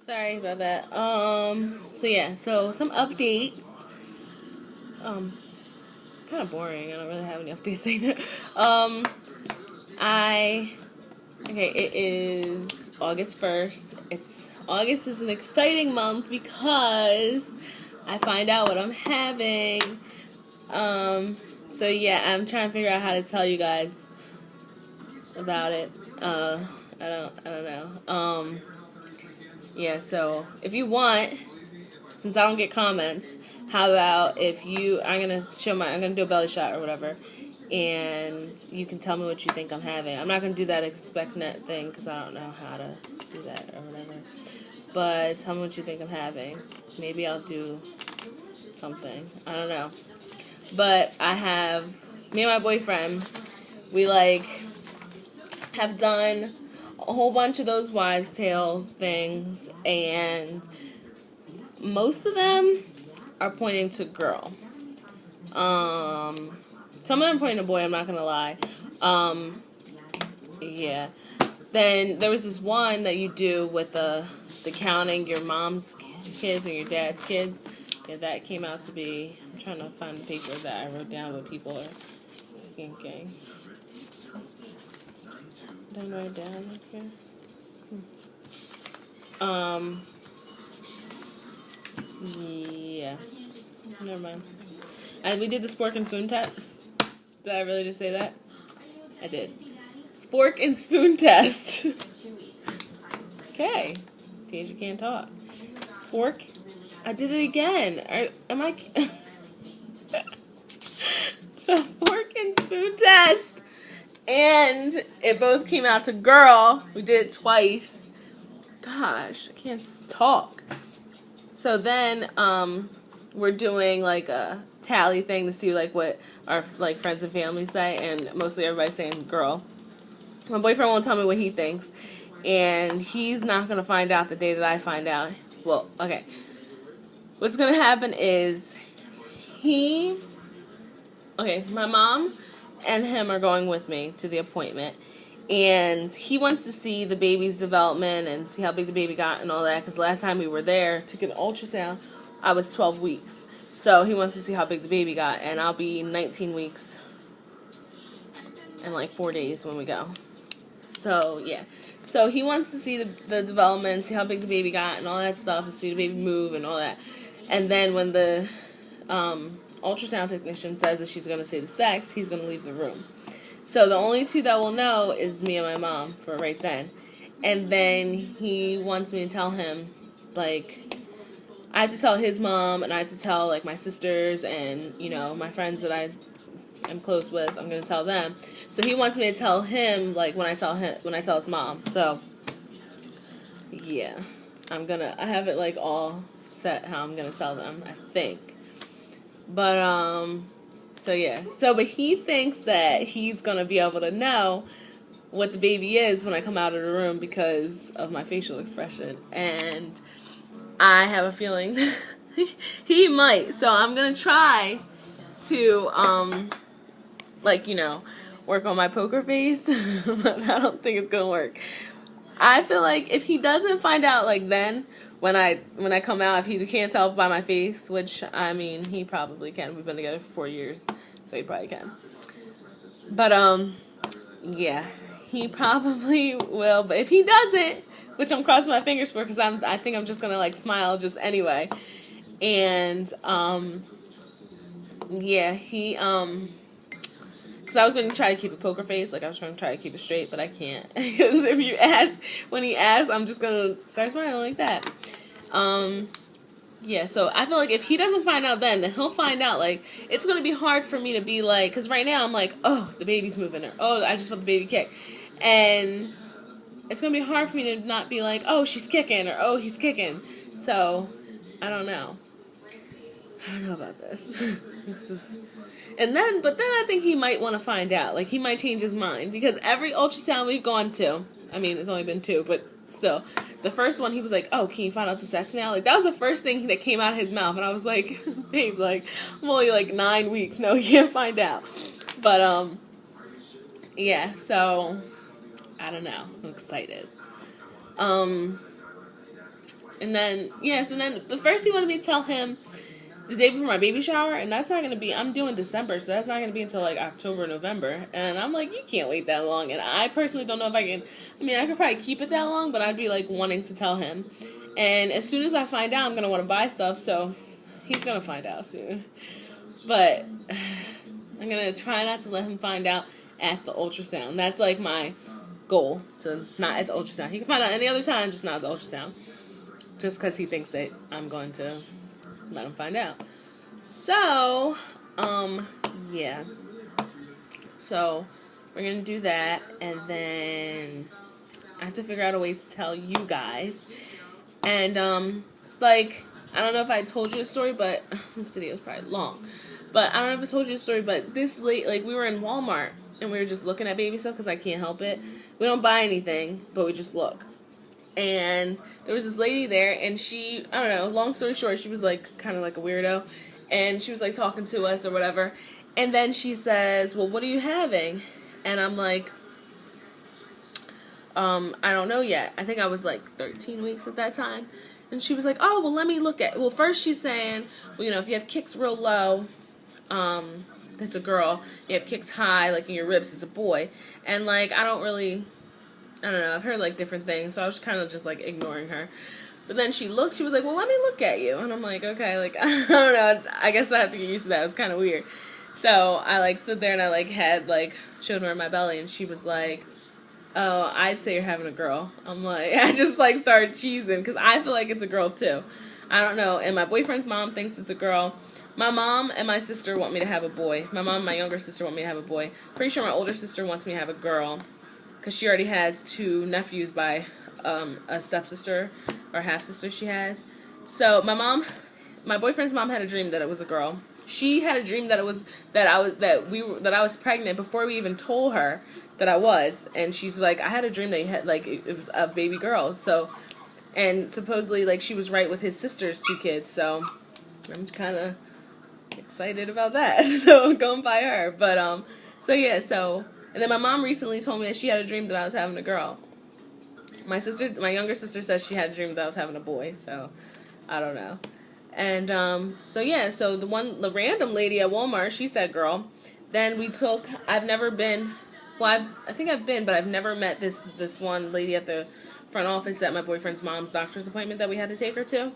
Sorry about that. So some updates. Um, Kind of boring. I don't really have any updates right now. It is August 1st. August is an exciting month because I find out what I'm having. I'm trying to figure out how to tell you guys about it. I don't know. So if you want, since I don't get comments, how about I'm gonna do a belly shot or whatever, and you can tell me what you think I'm having. I'm not gonna do that expect net thing because I don't know how to do that or whatever. But tell me what you think I'm having. Maybe I'll do something. I don't know. But me and my boyfriend, we have done a whole bunch of those wives' tales things, and most of them are pointing to girl. Some of them pointing to boy, I'm not gonna lie. Then there was this one that you do with the counting your mom's kids and your dad's kids. Yeah, that came out to be, I'm trying to find the paper that I wrote down what people are thinking. Did I write it down here? Yeah. Never mind. We did the fork and spoon test. Did I really just say that? I did. Fork and spoon test. Okay. Tasia can't talk. Fork. I did it again. Am I? The fork and spoon test. And it both came out to girl. We did it twice. Gosh, I can't talk. So then, we're doing like a tally thing to see like what our friends and family say, and mostly everybody's saying girl. My boyfriend won't tell me what he thinks, and he's not gonna find out the day that I find out. Well, okay. What's gonna happen is my mom and him are going with me to the appointment, and he wants to see the baby's development and see how big the baby got and all that, because last time we were there to get an ultrasound, I was 12 weeks. So he wants to see how big the baby got, and I'll be 19 weeks and 4 days when we go. So, yeah. So he wants to see the development, see how big the baby got and all that stuff, and see the baby move and all that. And then when the ultrasound technician says that she's going to say the sex, he's going to leave the room. So the only two that will know is me and my mom for right then. And then he wants me to tell him, I have to tell his mom, and I have to tell, my sisters and, my friends that I'm close with. I'm going to tell them. So he wants me to tell him, when I tell his mom. So, yeah. I have it, all set how I'm going to tell them, I think. But, but he thinks that he's going to be able to know what the baby is when I come out of the room because of my facial expression. And I have a feeling he might. So I'm going to try to, work on my poker face. But I don't think it's going to work. I feel like if he doesn't find out, then, when I come out, if he can't tell by my face, which, I mean, he probably can. We've been together for 4 years, so he probably can. But, yeah, he probably will. But if he doesn't, which I'm crossing my fingers for, because I think I'm just going to, smile just anyway. And, he, because I was going to try to keep a poker face, I was trying to keep it straight, but I can't. Because when he asks, I'm just going to start smiling like that. So I feel like if he doesn't find out then he'll find out, it's going to be hard for me to be because right now I'm oh, the baby's moving, or oh, I just felt the baby kick. And it's going to be hard for me to not be oh, she's kicking, or oh, he's kicking. So, I don't know. I don't know about this. But then I think he might want to find out. He might change his mind. Because every ultrasound we've gone to, I mean, it's only been 2, but still. The first one, he was oh, can you find out the sex now? That was the first thing that came out of his mouth. And I was babe, I'm only 9 weeks. No, you can't find out. But, yeah, so, I don't know. I'm excited. And then, so then the first he wanted me to tell him the day before my baby shower, and that's not going to be, I'm due in December, so that's not going to be until like October, November. And I'm like, you can't wait that long. And I personally don't know if I can, I could probably keep it that long, but I'd be like wanting to tell him. And as soon as I find out, I'm going to want to buy stuff, so he's going to find out soon. But I'm going to try not to let him find out at the ultrasound. That's like my goal, to not at the ultrasound. He can find out any other time, just not at the ultrasound. Just because he thinks that I'm going to let him find out. So, yeah. So, we're going to do that, and then I have to figure out a way to tell you guys. And, like, I don't know if I told you a story, but this video is probably long. But I don't know if I told you a story, but this late, like, we were in Walmart, and we were just looking at baby stuff because I can't help it. We don't buy anything, but we just look. And there was this lady there, and she, I don't know, long story short, she was like kind of like a weirdo, and she was like talking to us or whatever, and then she says, well, what are you having? And I'm like, I don't know yet. I think I was like 13 weeks at that time. And she was like, oh, well, let me look at, well, first she's saying, well, you know, if you have kicks real low, that's a girl. You have kicks high, like in your ribs, it's a boy. And like, I don't know, I've heard like different things, so I was kind of just like ignoring her. But then she looked, she was like, well, let me look at you. And I'm like, okay, like, I don't know, I guess I have to get used to that. It was kind of weird. So I like stood there and I like had like, showed her my belly, and she was like, oh, I'd say you're having a girl. I'm like, I just like started cheesing, because I feel like it's a girl too. I don't know, and my boyfriend's mom thinks it's a girl. My mom and my sister want me to have a boy. My mom and my younger sister want me to have a boy. Pretty sure my older sister wants me to have a girl, because she already has 2 nephews by a stepsister or half-sister she has. So my boyfriend's mom had a dream that it was a girl. She had a dream that it was that I was pregnant before we even told her that I was. And she's like, I had a dream that you had, like, it was a baby girl. So, and supposedly like she was right with his sister's 2 kids. So I'm kind of excited about that. So going by her. But so yeah, so. And then my mom recently told me that she had a dream that I was having a girl. My younger sister says she had a dream that I was having a boy, so I don't know. And so yeah, so the random lady at Walmart, she said girl. Then I've never been, well, I think I've been, but I've never met this one lady at the front office at my boyfriend's mom's doctor's appointment that we had to take her to.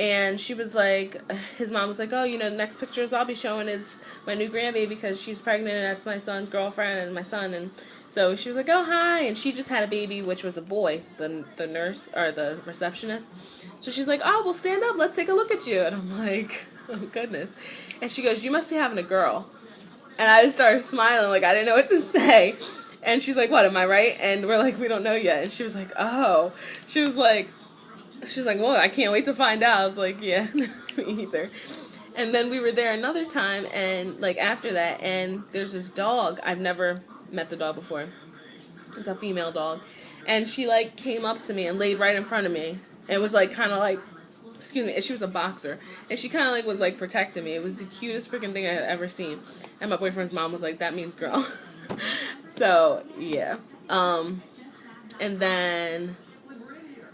And she was like, his mom was like, oh, you know, the next pictures I'll be showing is my new grandbaby, because she's pregnant and that's my son's girlfriend and my son. And so she was like, oh, hi. And she just had a baby, which was a boy, the nurse or the receptionist. So she's like, oh, well, stand up. Let's take a look at you. And I'm like, oh, goodness. And she goes, you must be having a girl. And I just started smiling, like I didn't know what to say. And she's like, what, am I right? And we're like, we don't know yet. And she was like, oh. She's like, well, I can't wait to find out. I was like, yeah, me either. And then we were there another time, and like after that, and there's this dog. I've never met the dog before. It's a female dog. And she like came up to me and laid right in front of me. And was like kind of like, excuse me, she was a boxer. And she kind of like was like protecting me. It was the cutest freaking thing I had ever seen. And my boyfriend's mom was like, that means girl. So, yeah. And then,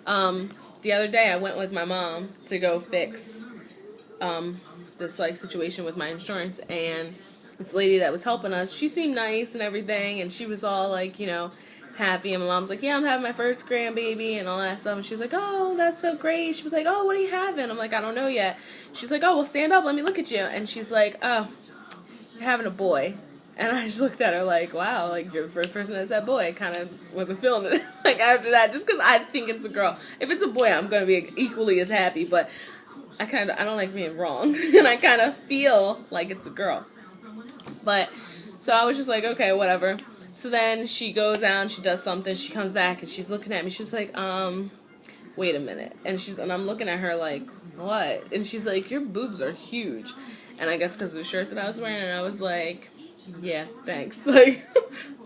the other day I went with my mom to go fix this like situation with my insurance, and this lady that was helping us, she seemed nice and everything, and she was all like, you know, happy, and my mom's like, yeah, I'm having my first grandbaby and all that stuff, and she's like, oh, that's so great. She was like, oh, what are you having? I'm like, I don't know yet. She's like, oh, well, stand up, let me look at you. And she's like, oh, you're having a boy. And I just looked at her like, wow, like, you're the first person that said boy. I kind of wasn't feeling it, like, after that, just because I think it's a girl. If it's a boy, I'm going to be equally as happy, but I don't like being wrong, and I kind of feel like it's a girl. But, so I was just like, okay, whatever. So then she goes out and she does something, she comes back, and she's looking at me, she's like, wait a minute. And I'm looking at her like, what? And she's like, your boobs are huge. And I guess because of the shirt that I was wearing, and I was like, yeah, thanks. Like,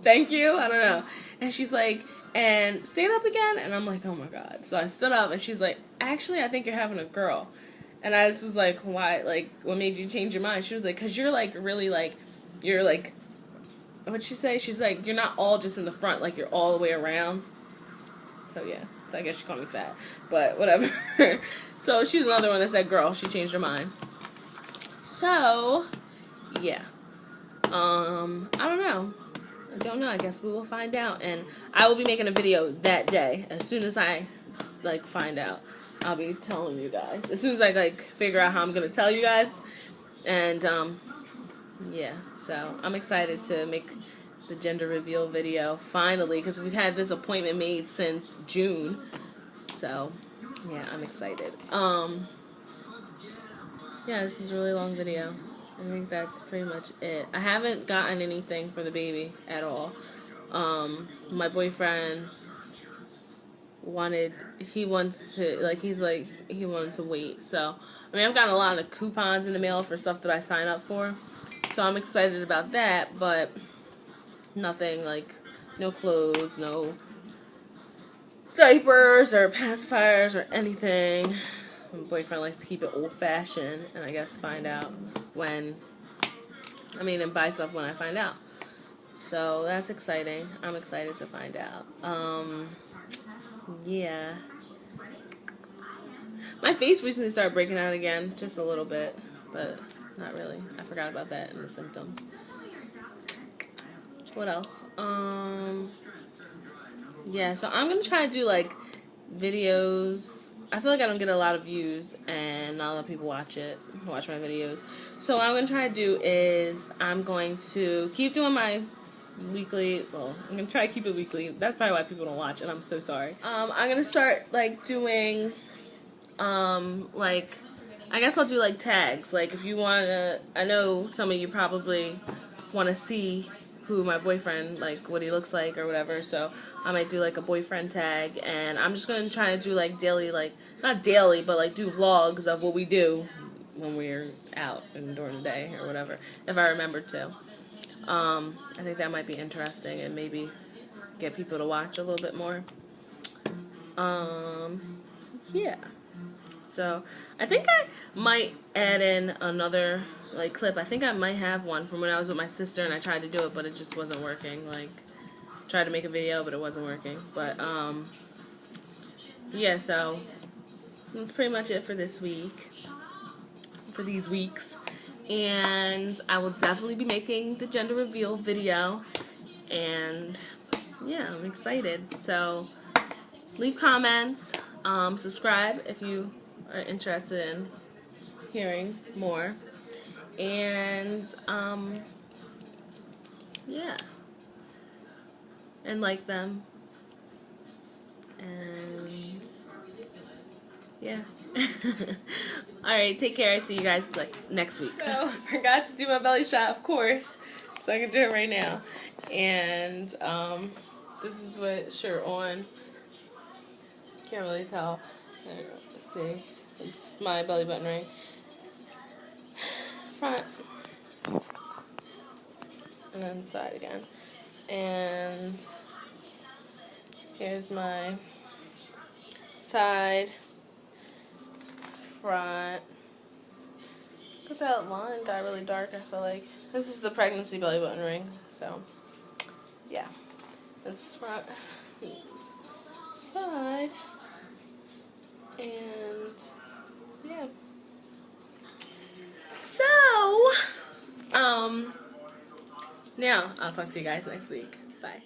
thank you. I don't know. And she's like, and stand up again. And I'm like, oh my God. So I stood up, and she's like, actually, I think you're having a girl. And I just was like, why? Like, what made you change your mind? She was like, because you're like really like, you're like, what'd she say? She's like, you're not all just in the front, like you're all the way around. So yeah. So I guess she called me fat, but whatever. So she's another one that said, girl, she changed her mind. So, yeah. I don't know. I guess we will find out. And I will be making a video that day. As soon as I, find out, I'll be telling you guys. As soon as I, figure out how I'm going to tell you guys. And, yeah. So, I'm excited to make the gender reveal video, finally. Because we've had this appointment made since June. So, yeah, I'm excited. Yeah, this is a really long video. I think that's pretty much it. I haven't gotten anything for the baby at all. My boyfriend he wanted to wait. So, I mean, I've gotten a lot of coupons in the mail for stuff that I sign up for. So I'm excited about that, but nothing no clothes, no diapers or pacifiers or anything. My boyfriend likes to keep it old-fashioned, and I guess and buy stuff when I find out. So that's exciting. I'm excited to find out. Yeah. My face recently started breaking out again, just a little bit, but not really. I forgot about that in the symptoms. What else? Yeah, so I'm gonna try to do videos. I feel like I don't get a lot of views and not a lot of people watch my videos. So what I'm going to try to do is I'm going to keep doing my weekly, I'm going to try to keep it weekly. That's probably why people don't watch it. I'm so sorry. I'm going to start doing, I guess I'll do tags. If you want to, I know some of you probably want to see who my boyfriend, what he looks like or whatever, so I might do a boyfriend tag, and I'm just going to try to do daily, not daily, but do vlogs of what we do when we're out and during the day or whatever, if I remember to. I think that might be interesting and maybe get people to watch a little bit more. Yeah. So, I think I might add in another, clip. I think I might have one from when I was with my sister and I tried to do it, but it just wasn't working. Tried to make a video, but it wasn't working. But, yeah, so, that's pretty much it for this week. For these weeks. And I will definitely be making the gender reveal video. And, yeah, I'm excited. So, leave comments. Subscribe if you are interested in hearing more, and yeah, and like them, and yeah. Alright, take care. See you guys next week. Oh, I forgot to do my belly shot, of course, so I can do it right now. And this is what shirt on. Can't really tell. Let's see. It's my belly button ring. Front. And then side again. And here's my side. Front. But that line got really dark, I feel like. This is the pregnancy belly button ring. So, yeah. This is front. This is side. And yeah. So, now I'll talk to you guys next week. Bye.